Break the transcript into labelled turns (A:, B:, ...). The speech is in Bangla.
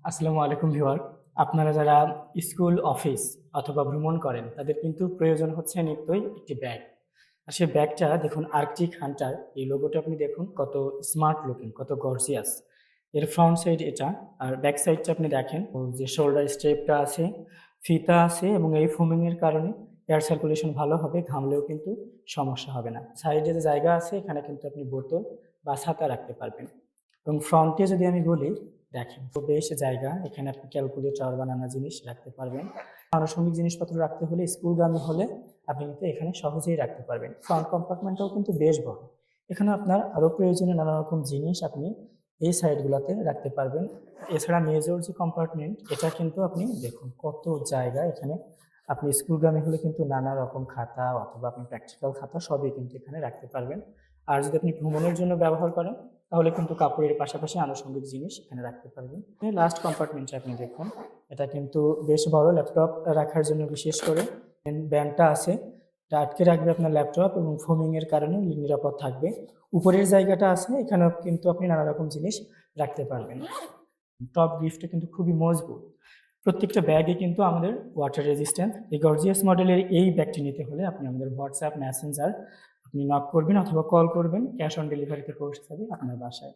A: আসসালামু আলাইকুম ভিউয়ার। আপনারা যারা স্কুল, অফিস অথবা ভ্রমণ করেন তাদের কিন্তু প্রয়োজন হচ্ছে নিত্যই একটি ব্যাগ। আর সেই ব্যাগটা দেখুন আর্কটিক হান্টার এই লোগোটা আপনি দেখুন কত স্মার্ট লুকিং, কত গর্জিয়াস। এর ফ্রন্ট সাইড এটা আর ব্যাক সাইডটা আপনি দেখেন ও যে শোল্ডার স্ট্রেপটা আছে, ফিতা আছে এবং এই ফোমিং এর কারণে এয়ার সার্কুলেশন ভালো হবে, ঘামলেও কিন্তু সমস্যা হবে না। সাইডে যে জায়গা আছে এখানে কিন্তু আপনি বোতল বা ছাতা রাখতে পারবেন। এবং ফ্রন্টে যদি আমি বলি দেখেন তো বেশ জায়গা, এখানে আপনি ক্যালকুলেটর বা নানা জিনিস রাখতে পারবেন। আনুষঙ্গিক জিনিসপত্র রাখতে হলে স্কুলগামী হলে আপনি কিন্তু এখানে সহজেই রাখতে পারবেন। ফ্রন্ট কম্পার্টমেন্টটাও কিন্তু বেশ বড়। এখানে আপনার আরও প্রয়োজনীয় নানা রকম জিনিস আপনি এই সাইডগুলোতে রাখতে পারবেন। এছাড়া মেজর যে কম্পার্টমেন্ট এটা কিন্তু আপনি দেখুন কত জায়গা এখানে। আপনি স্কুলগামী হলে কিন্তু নানা রকম খাতা অথবা আপনি প্র্যাকটিক্যাল খাতা সবই কিন্তু এখানে রাখতে পারবেন। আর যদি আপনি ভ্রমণের জন্য ব্যবহার করেন তাহলে কিন্তু কাপড়ের পাশাপাশি আনুষঙ্গিক জিনিস এখানে রাখতে পারবেন। লাস্ট কম্পার্টমেন্টে আপনি দেখুন এটা কিন্তু বেশ বড়, ল্যাপটপ রাখার জন্য বিশেষ করে ব্যান্ডটা আছে, এটা আটকে রাখবে আপনার ল্যাপটপ এবং ফোমিং এর কারণে নিরাপদ থাকবে। উপরের জায়গাটা আছে, এখানেও কিন্তু আপনি নানা রকম জিনিস রাখতে পারবেন। টপ গ্রিপটা কিন্তু খুবই মজবুত। প্রত্যেকটা ব্যাগই কিন্তু আমাদের ওয়াটার রেজিস্ট্যান্ট। এই গর্জিয়াস মডেলের এই ব্যাগটি নিতে হলে আপনি আমাদের হোয়াটসঅ্যাপ মেসেঞ্জার আপনি নক করবেন অথবা কল করবেন, ক্যাশ অন ডেলিভারিতে পৌঁছে যাবে আপনার বাসায়।